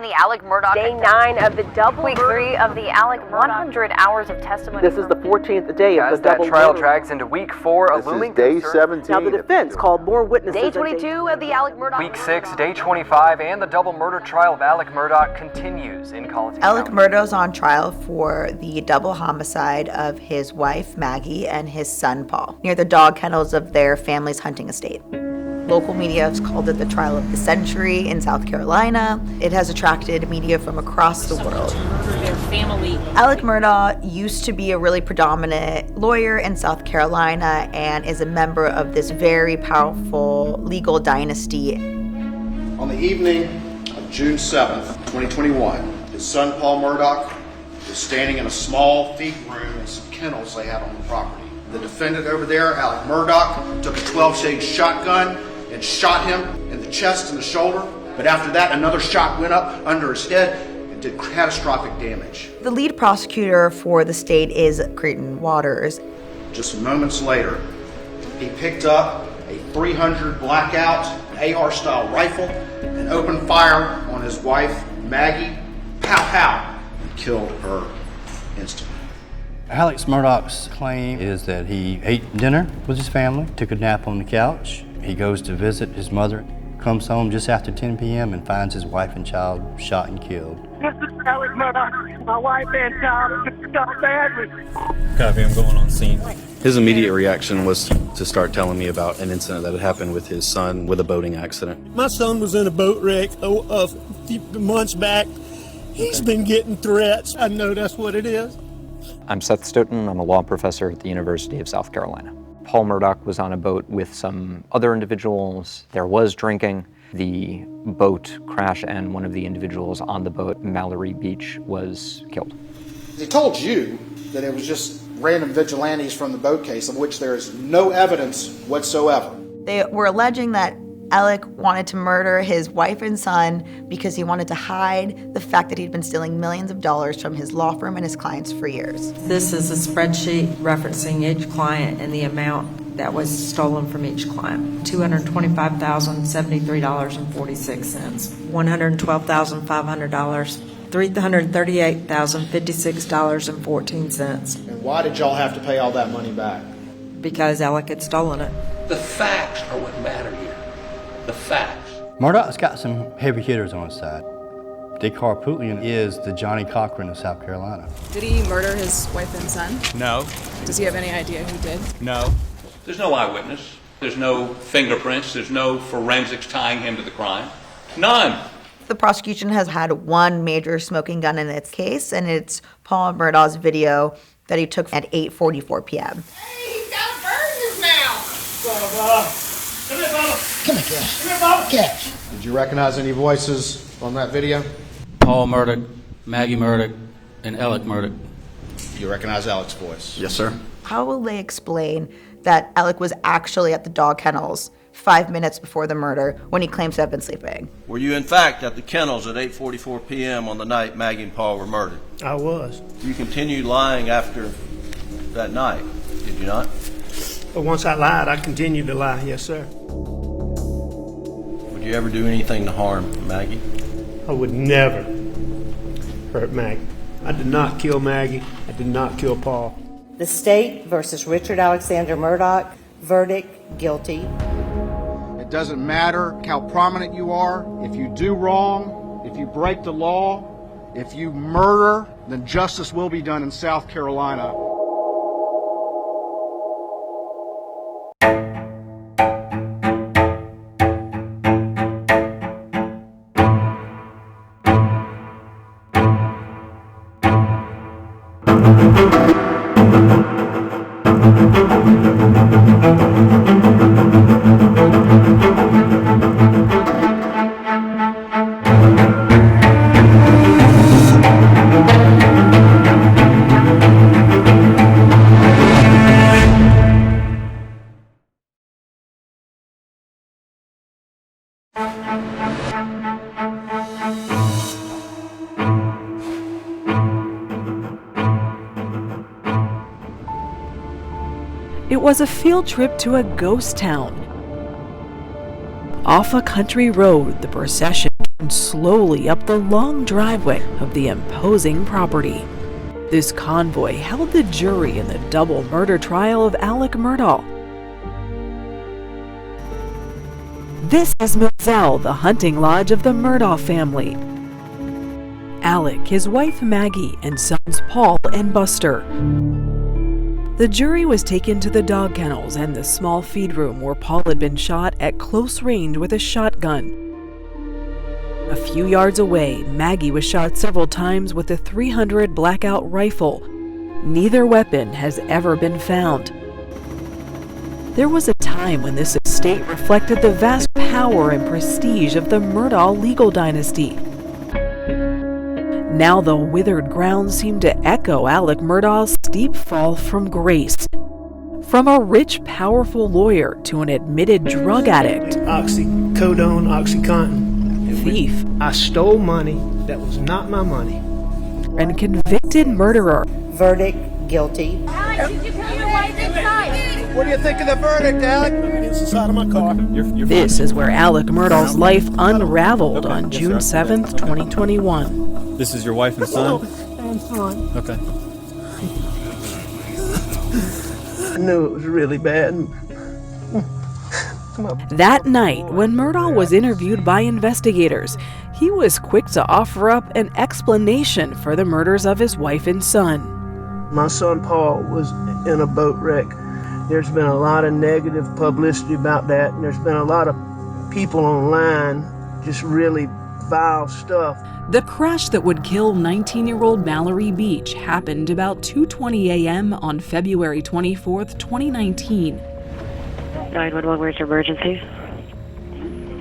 the Alex Murdaugh. Day 9 of the double Week 3 of the Alex 100 hours of testimony. This is the 14th day of the double trial murder. drags into week 4, a looming Day 17. Now the defense called more witnesses. Day 22 of the Alex Murdaugh. Week 6, day 25, and the double murder trial of Alex Murdaugh continues in Colleton Alex County. Murdaugh's on trial for the double homicide of his wife, Maggie, and his son, Paul, near the dog kennels of their family's hunting estate. Local media has called it the trial of the century in South Carolina. It has attracted media from across the world. Their family. Alex Murdaugh used to be a really predominant lawyer in South Carolina and is a member of this very powerful legal dynasty. On the evening of June 7th, 2021, his son Paul Murdaugh was standing in a small feed room in some kennels they had on the property. The defendant over there, Alex Murdaugh, took a 12-shade shotgun and shot him in the chest and the shoulder. But after that, another shot went up under his head and did catastrophic damage. The lead prosecutor for the state is Creighton Waters. Just moments later, he picked up a .300 blackout AR-style rifle and opened fire on his wife, Maggie. Pow, pow, and killed her instantly. Alex Murdaugh's claim is that he ate dinner with his family, took a nap on the couch. He goes to visit his mother, comes home just after 10 p.m. and finds his wife and child shot and killed. This is Alex Murdaugh. My wife and child are shot badly. Copy, I'm going on scene. His immediate reaction was to start telling me about an incident that had happened with his son with a boating accident. My son was in a boat wreck a few months back. He's been getting threats. I know that's what it is. I'm Seth Stoughton. I'm a law professor at the University of South Carolina. Paul Murdaugh was on a boat with some other individuals. There was drinking. The boat crashed and one of the individuals on the boat, Mallory Beach, was killed. He told you that it was just random vigilantes from the boat case of which there is no evidence whatsoever. They were alleging that Alec wanted to murder his wife and son because he wanted to hide the fact that he'd been stealing millions of dollars from his law firm and his clients for years. This is a spreadsheet referencing each client and the amount that was stolen from each client. $225,073.46, $112,500, $338,056.14. And why did y'all have to pay all that money back? Because Alec had stolen it. The facts are what matter here. The facts. Murdaugh's got some heavy hitters on his side. Dick Harpootlian is the Johnny Cochran of South Carolina. Did he murder his wife and son? No. Does he have any idea who did? No. There's no eyewitness. There's no fingerprints. There's no forensics tying him to the crime. None. The prosecution has had one major smoking gun in its case, and it's Paul Murdaugh's video that he took at 8:44 p.m. Hey, he's got a bird in his mouth. Come here, Bubba. Come here, Cash. Come here, Bubba. Cash. Did you recognize any voices on that video? Paul Murdaugh, Maggie Murdaugh, and Alex Murdaugh. You recognize Alex's voice? Yes, sir. How will they explain that Alec was actually at the dog kennels 5 minutes before the murder when he claims to have been sleeping? Were you in fact at the kennels at 8:44 p.m. on the night Maggie and Paul were murdered? I was. You continued lying after that night, did you not? But once I lied, I continued to lie. Yes, sir. Would you ever do anything to harm Maggie? I would never hurt Maggie. I did not kill Maggie. I did not kill Paul. The State versus Richard Alexander Murdaugh. Verdict, guilty. It doesn't matter how prominent you are. If you do wrong, if you break the law, if you murder, then justice will be done in South Carolina. It was a field trip to a ghost town. Off a country road, the procession slowly up the long driveway of the imposing property. This convoy held the jury in the double murder trial of Alex Murdaugh. This is Moselle, the hunting lodge of the Murdaugh family. Alec, his wife Maggie, and sons Paul and Buster. The jury was taken to the dog kennels and the small feed room where Paul had been shot at close range with a shotgun. A few yards away, Maggie was shot several times with a .300 blackout rifle. Neither weapon has ever been found. There was a time when this estate reflected the vast power and prestige of the Murdaugh legal dynasty. Now the withered grounds seem to echo Alex Murdaugh's steep fall from grace. From a rich, powerful lawyer to an admitted drug addict, Oxycodone, Oxycontin. thief, I stole money that was not my money. and convicted murderer. Verdict, guilty. What do you think of the verdict, Alec? It's inside of my car. This is where Alex Murdaugh's life unraveled on June 7th, 2021. This is your wife and son? And son. Okay. I knew it was really bad. That night, when Murdaugh was interviewed by investigators, he was quick to offer up an explanation for the murders of his wife and son. My son Paul was in a boat wreck. There's been a lot of negative publicity about that, and there's been a lot of people online just really vile stuff. The crash that would kill 19-year-old Mallory Beach happened about 2:20 a.m. on February 24th, 2019. 911, where's your emergency?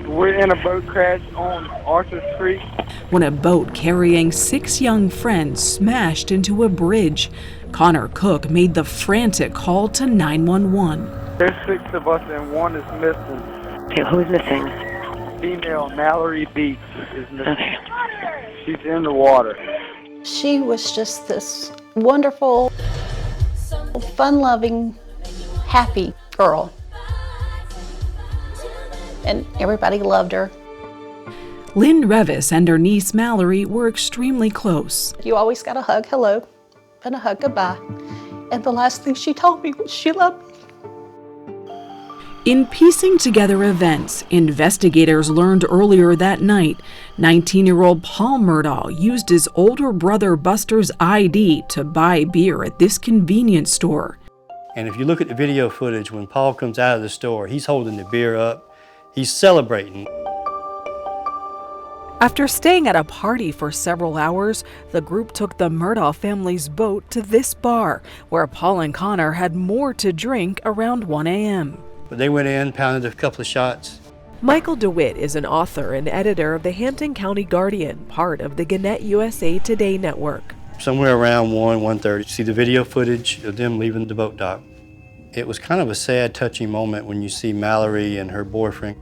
We're in a boat crash on Arthur Street. When a boat carrying 6 young friends smashed into a bridge, Connor Cook made the frantic call to 911. There's 6 of us and one is missing. Okay, who's missing? Female Mallory Beach is missing. Okay. She's in the water. She was just this wonderful, fun-loving, happy girl. And everybody loved her. Lynn Revis and her niece Mallory were extremely close. You always got a hug hello and a hug goodbye. And the last thing she told me was she loved me. In piecing together events, investigators learned earlier that night 19-year-old Paul Murdaugh used his older brother Buster's ID to buy beer at this convenience store. And if you look at the video footage, when Paul comes out of the store, he's holding the beer up. He's celebrating. After staying at a party for several hours, the group took the Murdaugh family's boat to this bar, where Paul and Connor had more to drink around 1 a.m. But they went in, pounded a couple of shots. Michael DeWitt is an author and editor of the Hampton County Guardian, part of the Gannett USA Today network. Somewhere around 1:30, you see the video footage of them leaving the boat dock. It was kind of a sad, touching moment when you see Mallory and her boyfriend.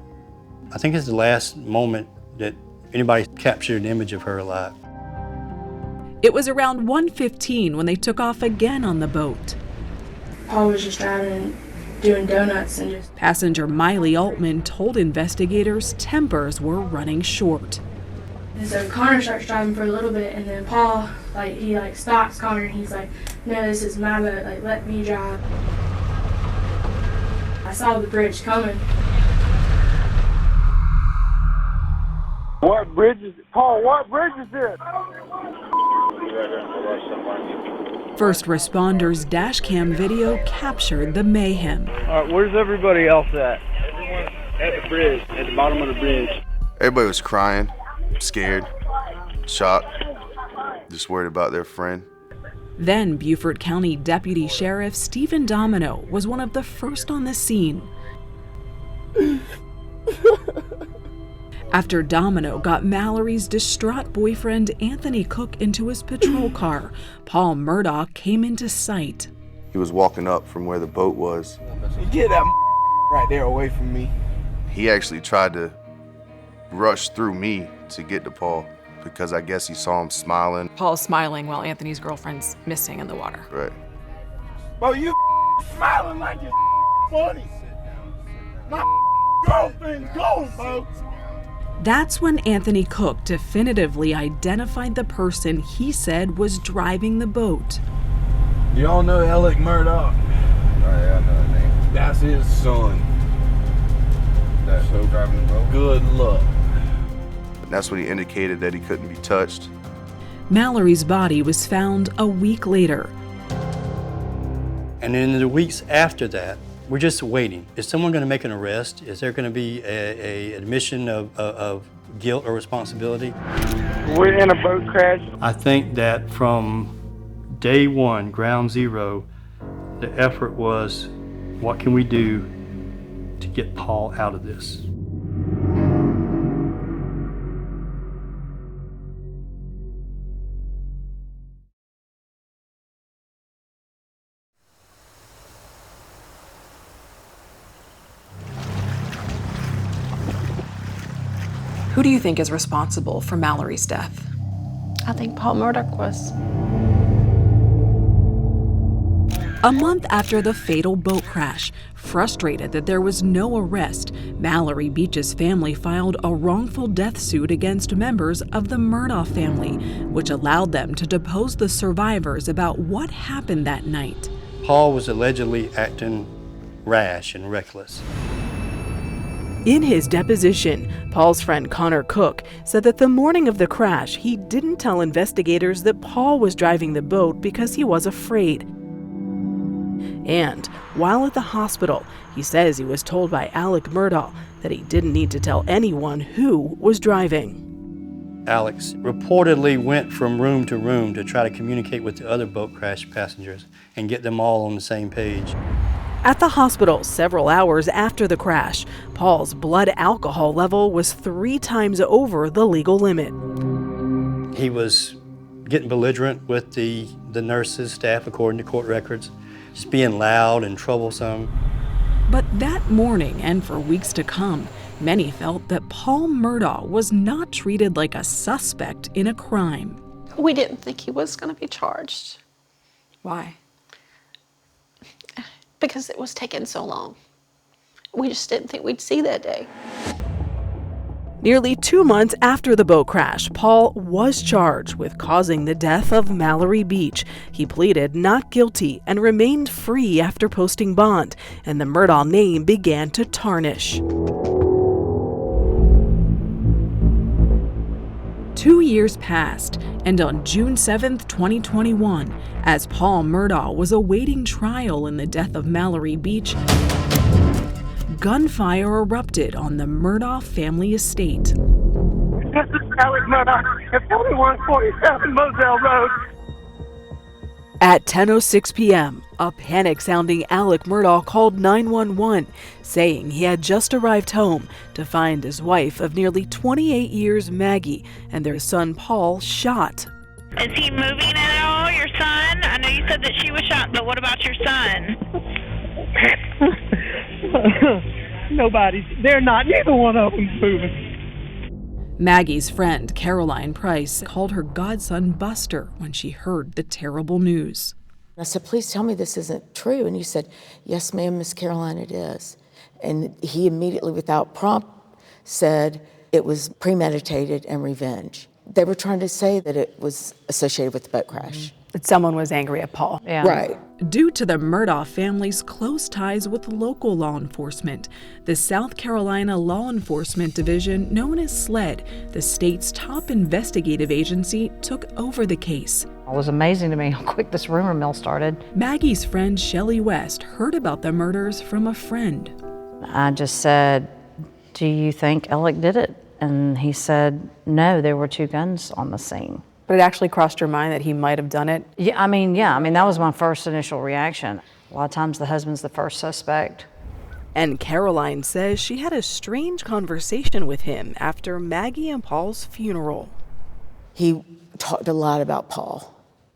I think it's the last moment that anybody captured an image of her alive. It was around 1:15 when they took off again on the boat. Paul was just driving and doing donuts and just... Passenger Miley Altman told investigators tempers were running short. And so Connor starts driving for a little bit, and then Paul, he stops Connor, and he's like, "No, this is my boat, let me drive." I saw the bridge coming. What bridge is it? Paul, what bridge is this? First responders' dash cam video captured the mayhem. All right, where's everybody else at? Everyone's at the bridge, at the bottom of the bridge. Everybody was crying, scared, shocked, just worried about their friend. Then Beaufort County Deputy Sheriff Stephen Domino was one of the first on the scene. After Domino got Mallory's distraught boyfriend Anthony Cook into his patrol car, Paul Murdaugh came into sight. He was walking up from where the boat was. Get that right there away from me. He actually tried to rush through me to get to Paul because I guess he saw him smiling. Paul's smiling while Anthony's girlfriend's missing in the water. Right. Bro, you smiling like you're funny. My girlfriend's gone, folks. That's when Anthony Cook definitively identified the person he said was driving the boat. Y'all know Alex Murdaugh? Oh, yeah, I know that name. That's his son. That's so driving the boat. Good luck. That's when he indicated that he couldn't be touched. Mallory's body was found a week later. And in the weeks after that, we're just waiting. Is someone going to make an arrest? Is there going to be a admission of guilt or responsibility? We're in a boat crash. I think that from day one, ground zero, the effort was, what can we do to get Paul out of this? Who do you think is responsible for Mallory's death? I think Paul Murdaugh was. A month after the fatal boat crash, frustrated that there was no arrest, Mallory Beach's family filed a wrongful death suit against members of the Murdaugh family, which allowed them to depose the survivors about what happened that night. Paul was allegedly acting rash and reckless. In his deposition, Paul's friend Connor Cook said that the morning of the crash, he didn't tell investigators that Paul was driving the boat because he was afraid. And while at the hospital, he says he was told by Alex Murdaugh that he didn't need to tell anyone who was driving. Alex reportedly went from room to room to try to communicate with the other boat crash passengers and get them all on the same page. At the hospital, several hours after the crash, Paul's blood alcohol level was 3 times over the legal limit. He was getting belligerent with the nurses, staff, according to court records, just being loud and troublesome. But that morning, and for weeks to come, many felt that Paul Murdaugh was not treated like a suspect in a crime. We didn't think he was going to be charged. Why? Because it was taking so long. We just didn't think we'd see that day. Nearly 2 months after the boat crash, Paul was charged with causing the death of Mallory Beach. He pleaded not guilty and remained free after posting bond, and the Murdaugh name began to tarnish. 2 years passed, and on June 7, 2021, as Paul Murdaugh was awaiting trial in the death of Mallory Beach, gunfire erupted on the Murdaugh family estate. This is Alex Murdaugh at 4147 Moselle Road. At 10:06 p.m., a panic-sounding Alex Murdaugh called 911, saying he had just arrived home to find his wife of nearly 28 years, Maggie, and their son, Paul, shot. Is he moving at all, your son? I know you said that she was shot, but what about your son? They're not, neither one of them's moving. Maggie's friend, Caroline Price, called her godson Buster when she heard the terrible news. I said, please tell me this isn't true. And he said, yes, ma'am, Miss Caroline, it is. And he immediately, without prompt, said it was premeditated and revenge. They were trying to say that it was associated with the boat crash. That someone was angry at Paul. Yeah. Right. Due to the Murdaugh family's close ties with local law enforcement, the South Carolina Law Enforcement Division, known as SLED, the state's top investigative agency, took over the case. It was amazing to me how quick this rumor mill started. Maggie's friend Shelley West heard about the murders from a friend. I just said, do you think Alec did it? And he said, no, there were 2 guns on the scene. But it actually crossed your mind that he might have done it? Yeah, I mean, that was my first initial reaction. A lot of times the husband's the first suspect. And Caroline says she had a strange conversation with him after Maggie and Paul's funeral. He talked a lot about Paul.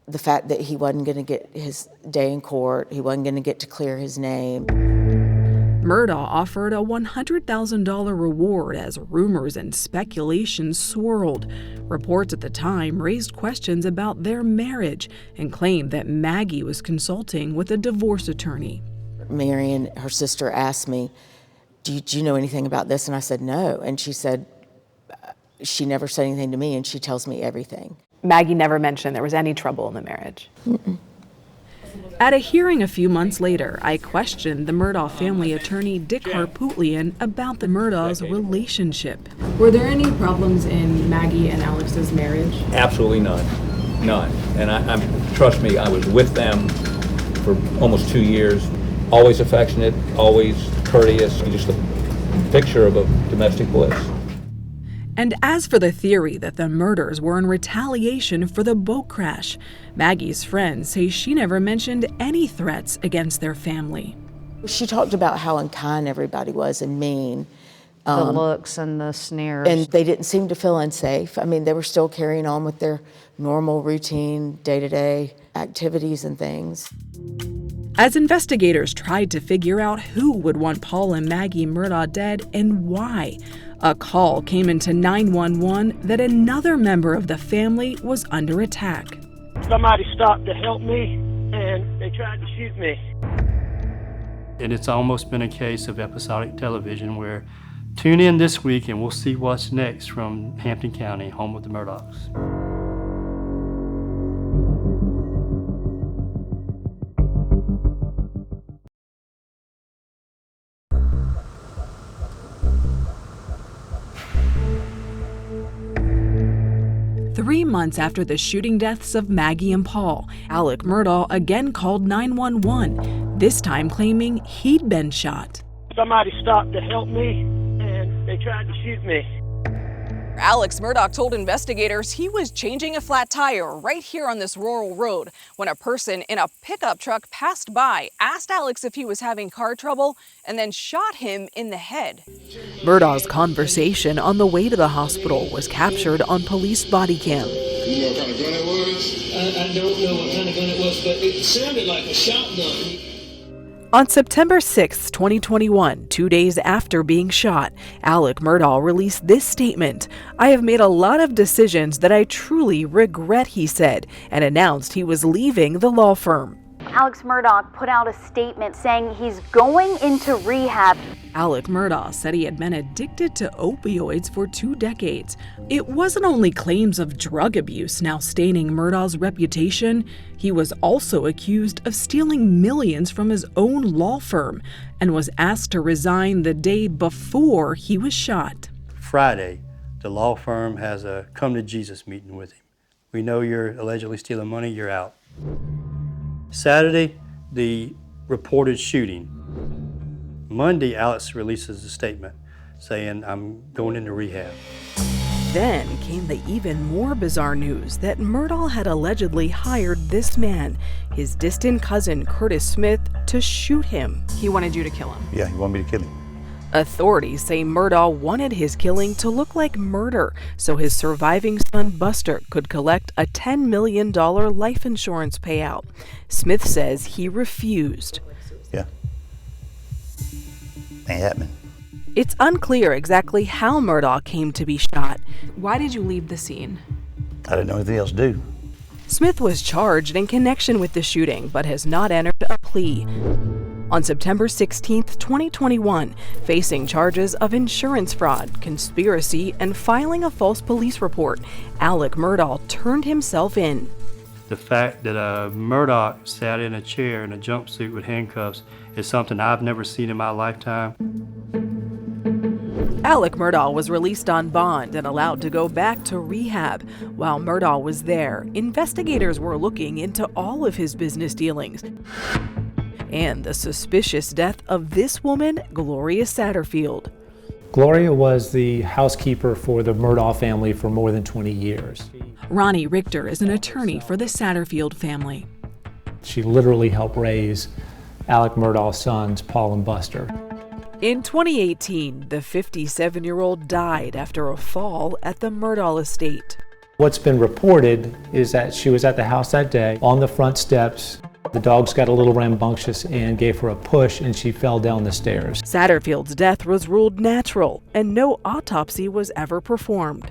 The fact that he wasn't going to get his day in court, he wasn't going to get to clear his name. Murdaugh offered a $100,000 reward as rumors and speculation swirled. Reports at the time raised questions about their marriage and claimed that Maggie was consulting with a divorce attorney. Marion, her sister, asked me, do you know anything about this? And I said, no. And she said, She never said anything to me, and she tells me everything. Maggie never mentioned there was any trouble in the marriage. Mm-mm. At a hearing a few months later, I questioned the Murdaugh family attorney Dick Harpootlian about the Murdaugh's relationship. Were there any problems in Maggie and Alex's marriage? Absolutely none. None. And I'm trust me, I was with them for almost 2 years. Always affectionate, always courteous, just a picture of a domestic bliss. And as for the theory that the murders were in retaliation for the boat crash, Maggie's friends say she never mentioned any threats against their family. She talked about how unkind everybody was and mean. The looks and the sneers. And they didn't seem to feel unsafe. I mean, they were still carrying on with their normal routine, day-to-day activities and things. As investigators tried to figure out who would want Paul and Maggie Murdaugh dead and why, a call came into 911 that another member of the family was under attack. Somebody stopped to help me, and they tried to shoot me. And it's almost been a case of episodic television where tune in this week and we'll see what's next from Hampton County, home of the Murdaughs. Three months after the shooting deaths of Maggie and Paul, Alex Murdaugh again called 911, this time claiming he'd been shot. Somebody stopped to help me, and they tried to shoot me. Alex Murdaugh told investigators he was changing a flat tire right here on this rural road when a person in a pickup truck passed by, asked Alex if he was having car trouble, and then shot him in the head. Murdaugh's conversation on the way to the hospital was captured on police body cam. You know what kind of gun it was? I don't know what kind of gun it was, but it sounded like a shotgun. On September 6, 2021, 2 days after being shot, Alex Murdaugh released this statement. "I have made a lot of decisions that I truly regret," he said, and announced he was leaving the law firm. Alex Murdaugh put out a statement saying he's going into rehab. Alex Murdaugh said he had been addicted to opioids for 2 decades. It wasn't only claims of drug abuse now staining Murdaugh's reputation. He was also accused of stealing millions from his own law firm and was asked to resign the day before he was shot. Friday, the law firm has a come to Jesus meeting with him. We know you're allegedly stealing money, you're out. Saturday, the reported shooting. Monday, Alex releases a statement saying, "I'm going into rehab." Then came the even more bizarre news that Murdaugh had allegedly hired this man, his distant cousin Curtis Smith, to shoot him. He wanted you to kill him. Yeah, he wanted me to kill him. Authorities say Murdaugh wanted his killing to look like murder so his surviving son Buster could collect a $10 million life insurance payout. Smith says he refused. Yeah. Ain't happening. It's unclear exactly how Murdaugh came to be shot. Why did you leave the scene? I didn't know anything else to do. Smith was charged in connection with the shooting but has not entered a plea. On September 16, 2021, facing charges of insurance fraud, conspiracy, and filing a false police report, Alex Murdaugh turned himself in. The fact that Murdaugh sat in a chair in a jumpsuit with handcuffs is something I've never seen in my lifetime. Alex Murdaugh was released on bond and allowed to go back to rehab. While Murdaugh was there, investigators were looking into all of his business dealings and the suspicious death of this woman, Gloria Satterfield. Gloria was the housekeeper for the Murdaugh family for more than 20 years. Ronnie Richter is an attorney for the Satterfield family. She literally helped raise Alex Murdaugh's sons, Paul and Buster. In 2018, the 57-year-old died after a fall at the Murdaugh estate. What's been reported is that she was at the house that day on the front steps. The dogs got a little rambunctious and gave her a push, and she fell down the stairs. Satterfield's death was ruled natural, and no autopsy was ever performed.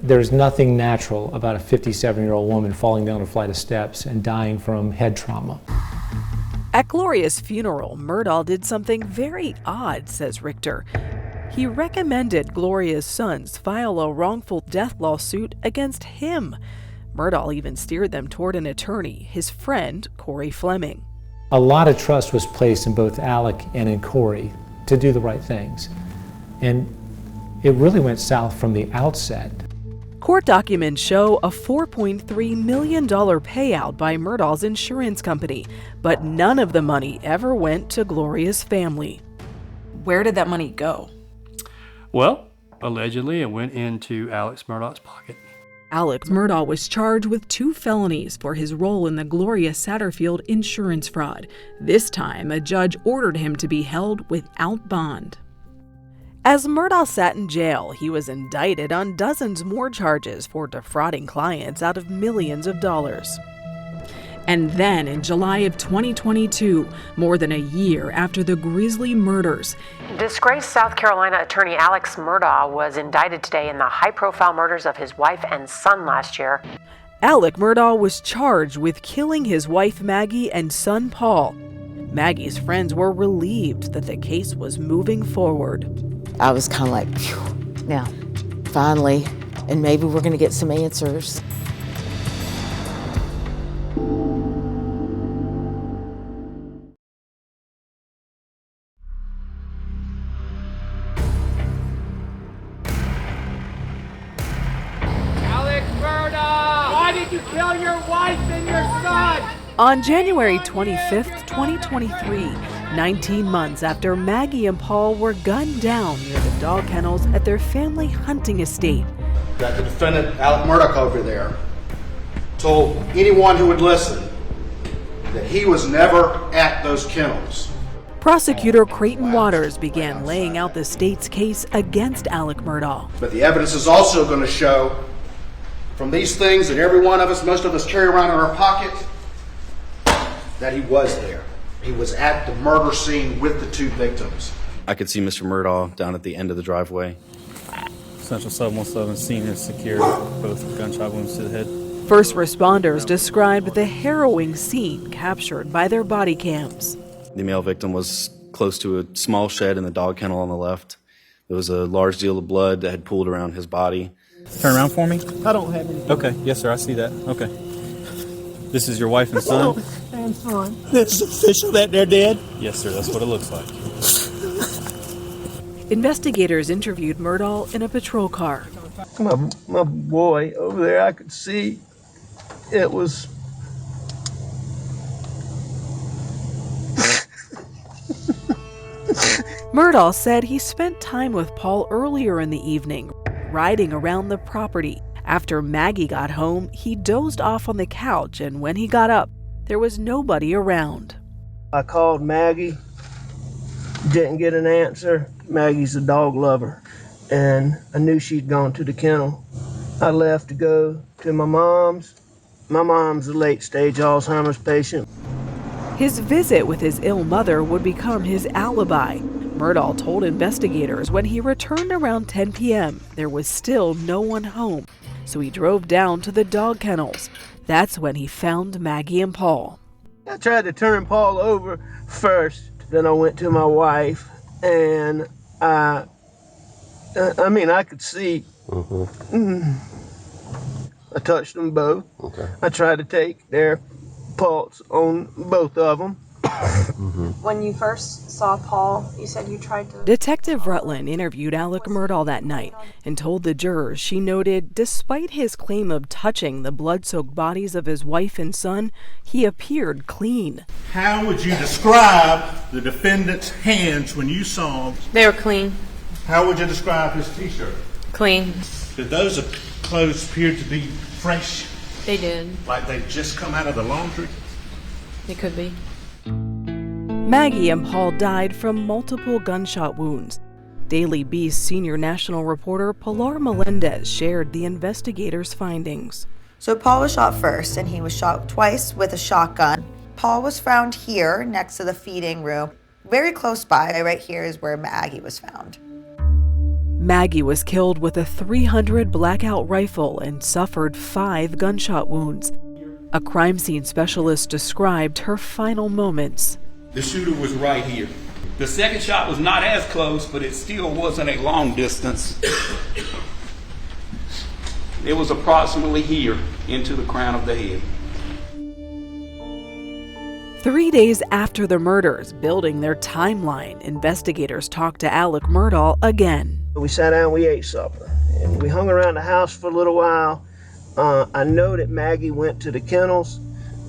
There's nothing natural about a 57-year-old woman falling down a flight of steps and dying from head trauma. At Gloria's funeral, Murdaugh did something very odd, says Richter. He recommended Gloria's sons file a wrongful death lawsuit against him. Murdaugh even steered them toward an attorney, his friend, Corey Fleming. A lot of trust was placed in both Alec and in Corey to do the right things. And it really went south from the outset. Court documents show a $4.3 million payout by Murdaugh's insurance company, but none of the money ever went to Gloria's family. Where did that money go? Well, allegedly it went into Alex Murdaugh's pocket. Alex Murdaugh was charged with 2 felonies for his role in the Gloria Satterfield insurance fraud. This time, a judge ordered him to be held without bond. As Murdaugh sat in jail, he was indicted on dozens more charges for defrauding clients out of millions of dollars. And then in July of 2022, more than a year after the grisly murders, Disgraced South Carolina attorney Alex Murdaugh was indicted today in the high-profile murders of his wife and son last year. Alec Murdaugh was charged with killing his wife Maggie and son Paul. Maggie's friends were relieved that the case was moving forward. I was kind of like, phew, Yeah. finally, and maybe we're going to get some answers. Alex Murdaugh! Why did you kill your wife and your son? On January 25th, 2023, 19 months after Maggie and Paul were gunned down near the dog kennels at their family hunting estate, That the defendant, Alex Murdaugh over there, told anyone who would listen that he was never at those kennels. prosecutor Creighton Waters began laying out the state's case against Alec Murdaugh. But the evidence is also going to show from these things that every one of us, most of us carry around in our pocket, that he was there. He was at the murder scene with the 2 victims. I could see Mr. Murdaugh down at the end of the driveway. Central 717 scene is secured, both gunshot wounds to the head. First responders described the harrowing scene captured by their body cams. The male victim was close to a small shed in the dog kennel on the left. There was a large deal of blood that had pooled around his body. Turn around for me. I don't have any. Okay, yes sir, I see that. Okay. This is your wife and son? And son. This is official that they're dead? Yes sir, that's what it looks like. Investigators interviewed Murdaugh in a patrol car. My boy over there, I could see it was. Murdaugh said he spent time with Paul earlier in the evening, riding around the property. After Maggie got home, he dozed off on the couch, and when he got up, there was nobody around. I called Maggie, didn't get an answer. Maggie's a dog lover, and I knew she'd gone to the kennel. I left to go to my mom's. My mom's a late-stage Alzheimer's patient. His visit with his ill mother would become his alibi. Murdaugh told investigators when he returned around 10 p.m., there was still no one home, so he drove down to the dog kennels. That's when he found Maggie and Paul. I tried to turn Paul over first, then I went to my wife, and I could see. I touched them both. Okay. I tried to take their pulse on both of them. When you first saw Paul, you said you tried to... Detective Rutland interviewed Alec Murdaugh that night and told the jurors she noted despite his claim of touching the blood-soaked bodies of his wife and son, he appeared clean. How would you describe the defendant's hands when you saw them? They were clean. How would you describe his t-shirt? Clean. Did those clothes appear to be fresh? They did. Like they'd just come out of the laundry? They could be. Maggie and Paul died from multiple gunshot wounds. Daily Beast's senior national reporter Pilar Melendez shared the investigators' findings. So Paul was shot first, and he was shot twice with a shotgun. Paul was found here next to the feeding room. Very close by, right here is where Maggie was found. Maggie was killed with a .300 blackout rifle and suffered 5 gunshot wounds. A crime scene specialist described her final moments. The shooter was right here. The second shot was not as close, but it still wasn't a long distance. It was approximately here, into the crown of the head. 3 days after the murders, building their timeline, investigators talked to Alex Murdaugh again. We sat down, we ate supper, and we hung around the house for a little while. I know that Maggie went to the kennels.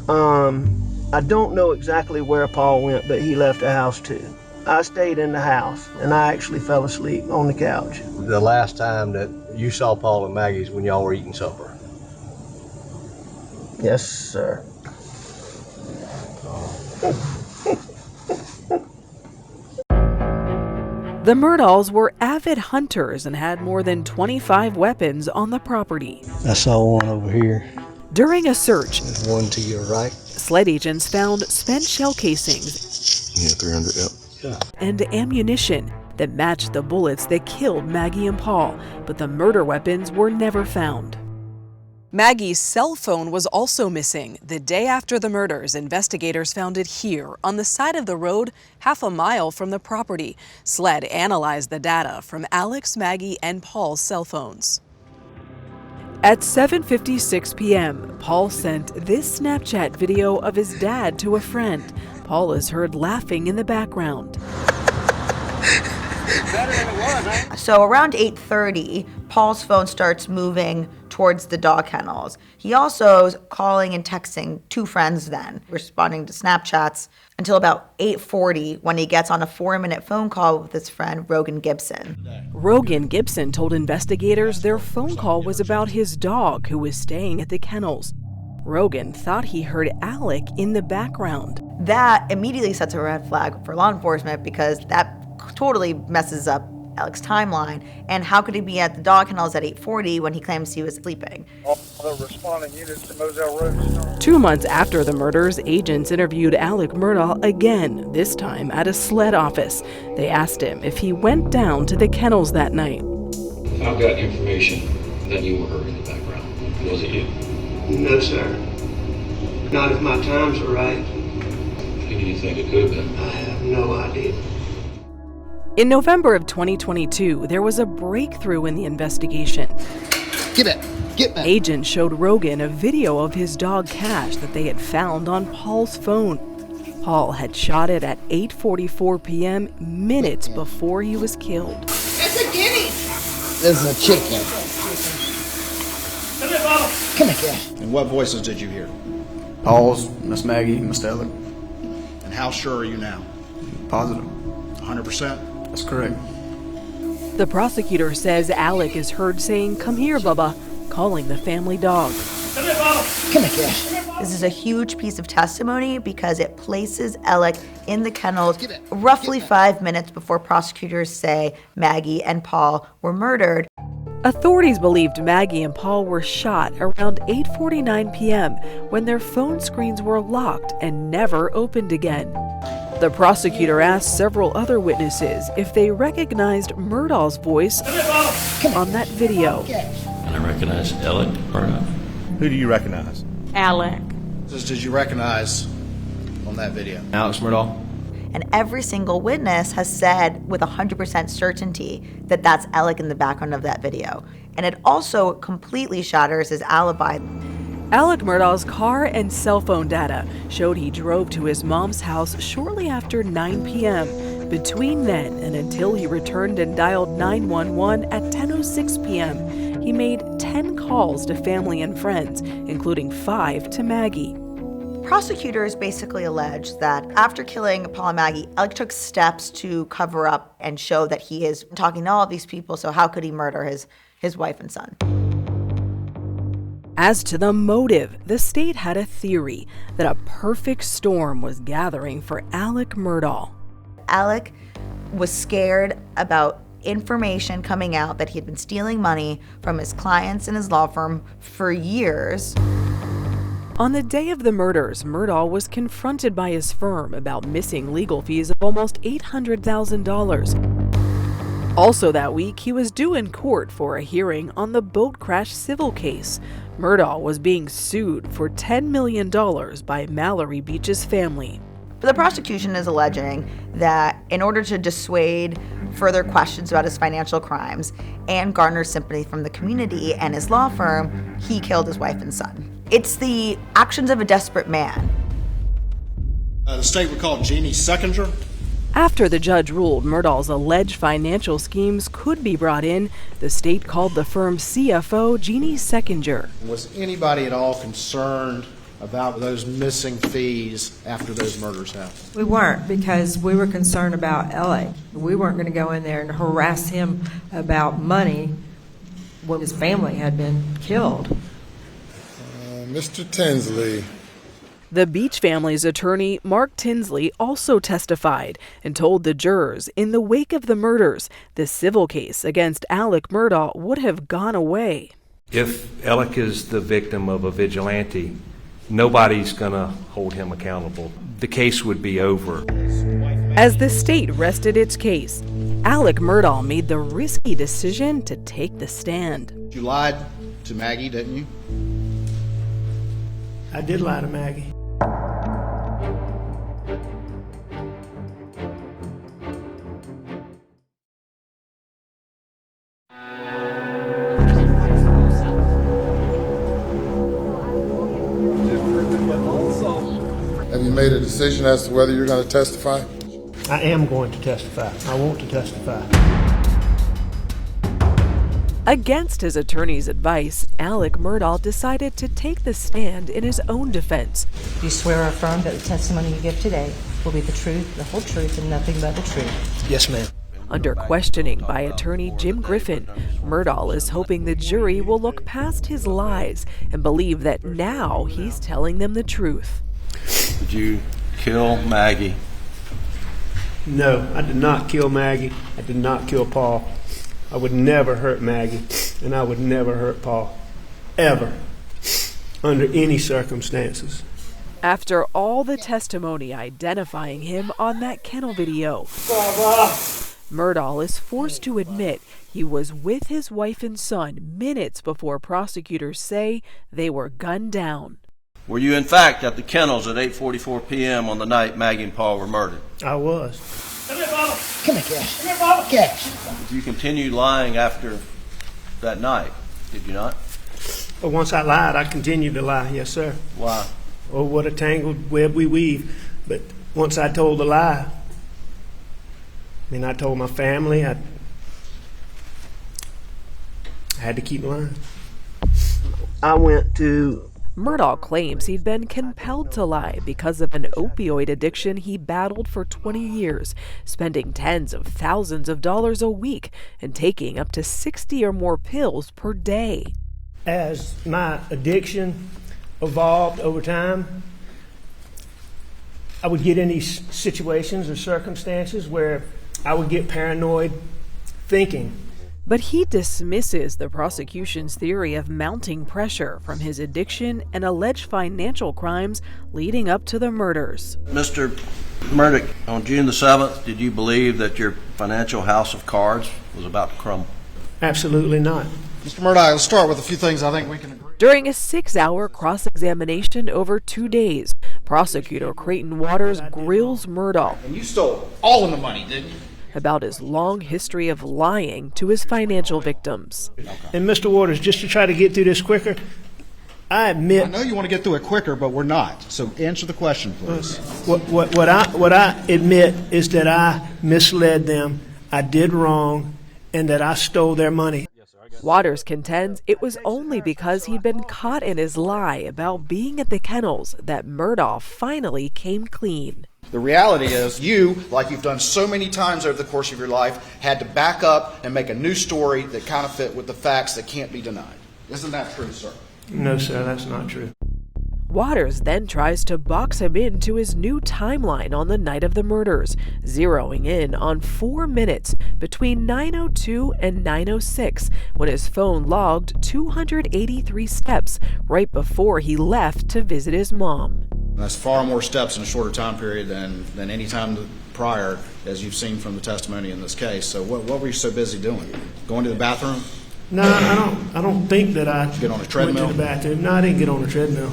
I don't know exactly where Paul went, but he left the house too. I stayed in the house, and I actually fell asleep on the couch. The last time that you saw Paul and Maggie's when y'all were eating supper? Yes, sir. The Murdaughs were avid hunters and had more than 25 weapons on the property. I saw one over here. During a search, There's one to your right. sled agents found spent shell casings Yeah, 300, yep. Yeah. and ammunition that matched the bullets that killed Maggie and Paul, but the murder weapons were never found. Maggie's cell phone was also missing. The day after the murders, investigators found it here on the side of the road, half a mile from the property. SLED analyzed the data from Alex, Maggie, and Paul's cell phones. At 7:56 p.m., Paul sent this Snapchat video of his dad to a friend. Paul is heard laughing in the background. So around 8:30, Paul's phone starts moving towards the dog kennels. He also is calling and texting two friends then, responding to Snapchats until about 8:40 when he gets on a 4-minute phone call with his friend Rogan Gibson. Rogan Gibson told investigators their phone call was about his dog who was staying at the kennels. Rogan thought he heard Alec in the background. That immediately sets a red flag for law enforcement because that totally messes up Alex's timeline. And how could he be at the dog kennels at 8:40 when he claims he was sleeping? All the responding units to Moselle Road. 2 months after the murders, agents interviewed Alex Murdaugh again, this time at a SLED office. They asked him if he went down to the kennels that night. I've got information that you were in the background. Was it you? No, sir. Not if my times are right. Who do you think it could have been? I have no idea. In November of 2022, there was a breakthrough in the investigation. Get back. Get back. Agents showed Rogan a video of his dog Cash that they had found on Paul's phone. Paul had shot it at 8:44 p.m., minutes before he was killed. It's a guinea. This is a chicken. Come here, Cash. And what voices did you hear? Paul's, Miss Maggie, Miss Taylor. And how sure are you now? Positive. 100%? That's correct. The prosecutor says Alec is heard saying, "Come here, Bubba," calling the family dog. Come here, Cash. This is a huge piece of testimony because it places Alec in the kennels roughly 5 minutes before prosecutors say Maggie and Paul were murdered. Authorities believed Maggie and Paul were shot around 8:49 p.m. when their phone screens were locked and never opened again. The prosecutor asked several other witnesses if they recognized Murdaugh's voice on that video. And I recognize Alex Murdaugh. Who do you recognize? Alec. Did you recognize on that video? Alex Murdaugh. And every single witness has said with 100% certainty that that's Alec in the background of that video. And it also completely shatters his alibi. Alex Murdaugh's car and cell phone data showed he drove to his mom's house shortly after 9 p.m. Between then and until he returned and dialed 911 at 10:06 p.m., he made 10 calls to family and friends, including 5 to Maggie. Prosecutors basically allege that after killing Paul and Maggie, Alec took steps to cover up and show that he is talking to all of these people, so how could he murder his wife and son? As to the motive, the state had a theory that a perfect storm was gathering for Alex Murdaugh. Alec was scared about information coming out that he had been stealing money from his clients and his law firm for years. On the day of the murders, Murdaugh was confronted by his firm about missing legal fees of almost $800,000. Also that week, he was due in court for a hearing on the boat crash civil case. Murdaugh was being sued for $10 million by Mallory Beach's family. The prosecution is alleging that in order to dissuade further questions about his financial crimes and garner sympathy from the community and his law firm, he killed his wife and son. It's the actions of a desperate man. The state would call Jeannie Seconder. After the judge ruled Murdaugh's alleged financial schemes could be brought in, the state called the firm's CFO Jeannie Seconder. Was anybody at all concerned about those missing fees after those murders happened? We weren't, because we were concerned about Alec. We weren't going to go in there and harass him about money when his family had been killed. Mr. Tinsley. The Beach family's attorney, Mark Tinsley, also testified and told the jurors in the wake of the murders, the civil case against Alex Murdaugh would have gone away. If Alec is the victim of a vigilante, nobody's going to hold him accountable. The case would be over. As the state rested its case, Alex Murdaugh made the risky decision to take the stand. You lied to Maggie, didn't you? I did lie to Maggie. Have you made a decision as to whether you're going to testify? I am going to testify. I want to testify. Against his attorney's advice, Alex Murdaugh decided to take the stand in his own defense. Do you swear or affirm that the testimony you give today will be the truth, the whole truth, and nothing but the truth? Yes, ma'am. Under questioning by attorney Jim Griffin, Murdaugh is hoping the jury will look past his lies and believe that now he's telling them the truth. Did you kill Maggie? No, I did not kill Maggie. I did not kill Paul. I would never hurt Maggie, and I would never hurt Paul. Ever. Under any circumstances. After all the testimony identifying him on that kennel video, Murdaugh is forced to admit he was with his wife and son minutes before prosecutors say they were gunned down. Were you in fact at the kennels at 8:44 p.m. on the night Maggie and Paul were murdered? I was. Come here, Bubba. Come here, Cash. Come here, Bubba. Cash. Did you continue lying after that night? Did you not? But once I lied, I continued to lie. Yes, sir. Why? Oh, what a tangled web we weave. But once I told the lie, I told my family, I had to keep lying. I went to... Murdaugh claims he'd been compelled to lie because of an opioid addiction he battled for 20 years, spending tens of thousands of dollars a week and taking up to 60 or more pills per day. As my addiction evolved over time, I would get in these situations or circumstances where I would get paranoid thinking. But he dismisses the prosecution's theory of mounting pressure from his addiction and alleged financial crimes leading up to the murders. Mr. Murdaugh, on June the 7th, did you believe that your financial house of cards was about to crumble? Absolutely not. Mr. Murdaugh, let's start with a few things I think we can agree. During a 6-hour cross-examination over 2 days, prosecutor Creighton Waters grills Murdaugh. And you stole all of the money, didn't you? About his long history of lying to his financial victims. And Mr. Waters, just to try to get through this quicker, I admit... I know you want to get through it quicker, but we're not. So answer the question, please. What I admit is that I misled them, I did wrong, and that I stole their money. Waters contends it was only because he'd been caught in his lie about being at the kennels that Murdaugh finally came clean. The reality is you, like you've done so many times over the course of your life, had to back up and make a new story that kind of fit with the facts that can't be denied. Isn't that true, sir? No, sir, that's not true. Waters then tries to box him into his new timeline on the night of the murders, zeroing in on 4 minutes between 9:02 and 9:06 when his phone logged 283 steps right before he left to visit his mom. That's far more steps in a shorter time period than any time prior, as you've seen from the testimony in this case. So what were you so busy doing? Going to the bathroom? No, I don't think that I get on a treadmill? Went to the bathroom. No, I didn't get on a treadmill.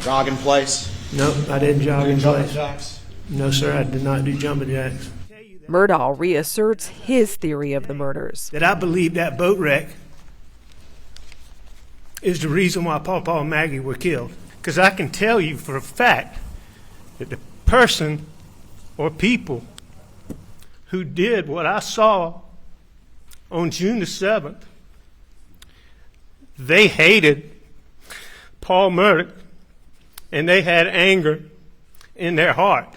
Jogging place? Nope, I didn't jog in place. Jacks? No, sir, I did not do jumping jacks. Murdaugh reasserts his theory of the murders. That I believe that boat wreck is the reason why Paul and Maggie were killed. Because I can tell you for a fact that the person or people who did what I saw on June the 7th, they hated Paul Murdaugh and they had anger in their heart.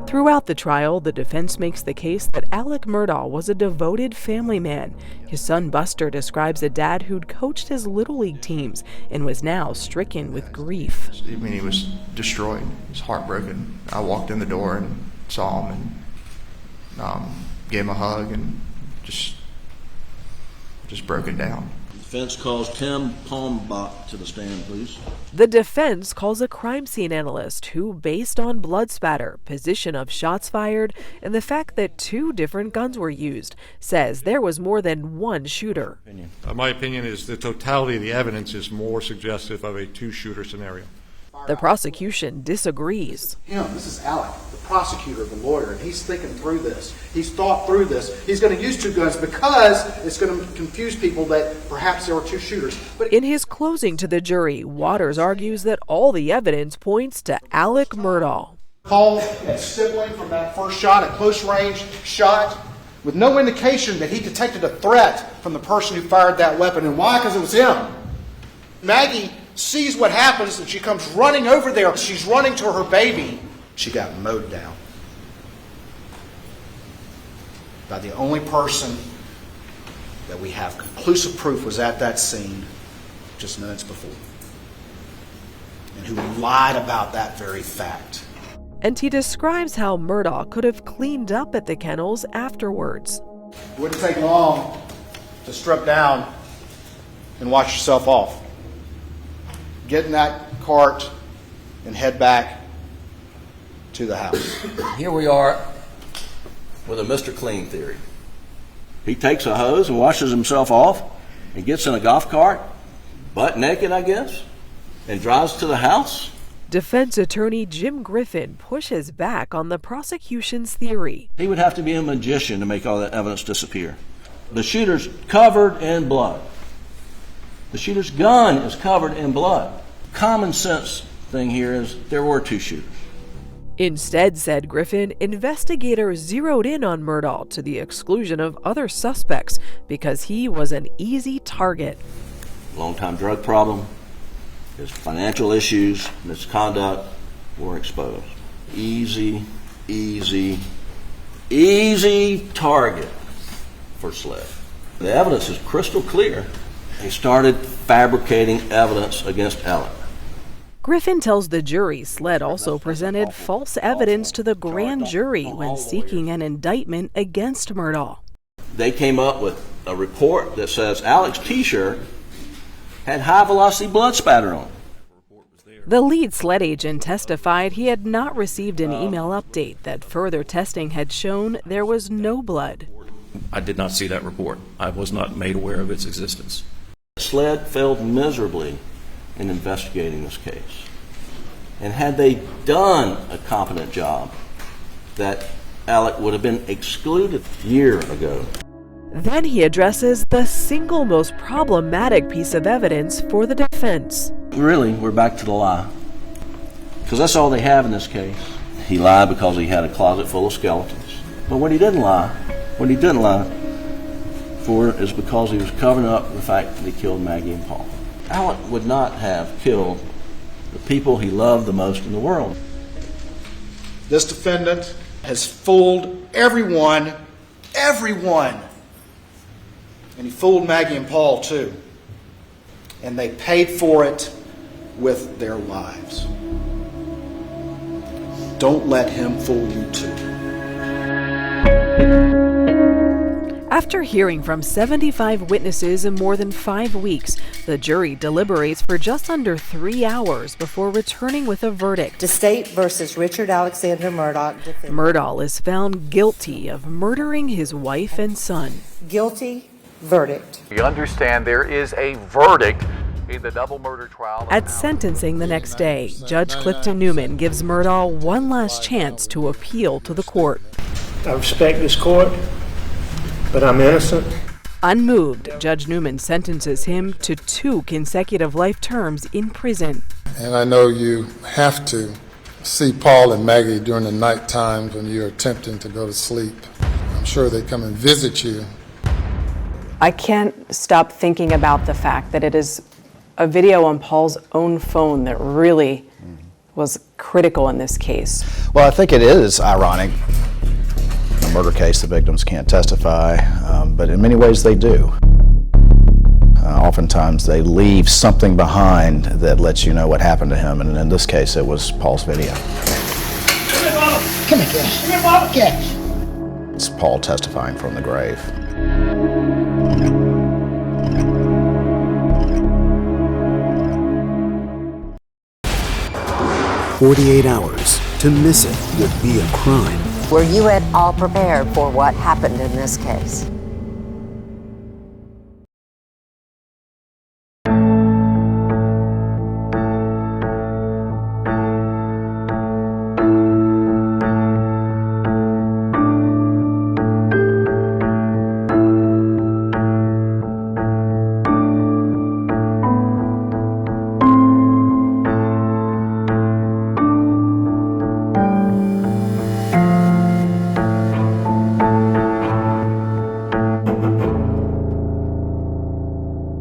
Throughout the trial, the defense makes the case that Alex Murdaugh was a devoted family man. His son Buster describes a dad who'd coached his Little League teams and was now stricken with grief. I mean, he was destroyed. He was heartbroken. I walked in the door and saw him and gave him a hug and just broken down. Defense calls Tim Palmbach to the stand, please. The defense calls a crime scene analyst who, based on blood spatter, position of shots fired, and the fact that 2 different guns were used, says there was more than one shooter. My opinion is the totality of the evidence is more suggestive of a 2-shooter scenario. The prosecution disagrees. This is Alec, the prosecutor, the lawyer, and he's thinking through this. He's thought through this. He's going to use 2 guns because it's going to confuse people that perhaps there were 2 shooters. But in his closing to the jury, Waters argues that all the evidence points to Alex Murdaugh. Paul and sibling from that first shot, a close range shot, with no indication that he detected a threat from the person who fired that weapon. And why? Because it was him. Maggie sees what happens and she comes running over there. She's running to her baby. She got mowed down by the only person that we have conclusive proof was at that scene just minutes before, and who lied about that very fact. And he describes how Murdaugh could have cleaned up at the kennels afterwards. It wouldn't take long to strip down and wash yourself off. Get in that cart and head back to the house. Here we are with a Mr. Clean theory. He takes a hose and washes himself off and gets in a golf cart, butt naked, I guess, and drives to the house. Defense attorney Jim Griffin pushes back on the prosecution's theory. He would have to be a magician to make all that evidence disappear. The shooter's covered in blood. The shooter's gun is covered in blood. Common sense thing here is there were 2 shooters. Instead, said Griffin, investigators zeroed in on Murdaugh to the exclusion of other suspects because he was an easy target. Long-time drug problem, his financial issues, misconduct were exposed. Easy target for Sled. The evidence is crystal clear. He started fabricating evidence against Alec. Griffin tells the jury Sled also presented false evidence to the grand jury when seeking an indictment against Murdaugh. They came up with a report that says Alec's t-shirt had high-velocity blood spatter on it. The lead Sled agent testified he had not received an email update that further testing had shown there was no blood. I did not see that report. I was not made aware of its existence. Sled failed miserably in investigating this case. And had they done a competent job, that Alec would have been excluded a year ago. Then he addresses the single most problematic piece of evidence for the defense. Really, we're back to the lie. Because that's all they have in this case. He lied because he had a closet full of skeletons. But what he didn't lie for is because he was covering up the fact that he killed Maggie and Paul. Alec would not have killed the people he loved the most in the world. This defendant has fooled everyone. And he fooled Maggie and Paul too. And they paid for it with their lives. Don't let him fool you too. After hearing from 75 witnesses in more than 5 weeks, the jury deliberates for just under 3 hours before returning with a verdict. The state versus Richard Alexander Murdaugh. Murdaugh is found guilty of murdering his wife and son. Guilty. Verdict. You understand there is a verdict in the double murder trial. At sentencing the next day, Judge Clifton Newman gives Murdaugh one last chance to appeal to the court. I respect this court, but I'm innocent. Unmoved, Judge Newman sentences him to 2 consecutive life terms in prison. And I know you have to see Paul and Maggie during the night times when you're attempting to go to sleep. I'm sure they come and visit you. I can't stop thinking about the fact that it is a video on Paul's own phone that really was critical in this case. Well, I think it is ironic. In a murder case, the victims can't testify, but in many ways they do. Oftentimes they leave something behind that lets you know what happened to him, and in this case it was Paul's video. Come here, Cash. Come here, Bob. Cash. It's Paul testifying from the grave. 48 hours to miss it would be a crime. Were you at all prepared for what happened in this case?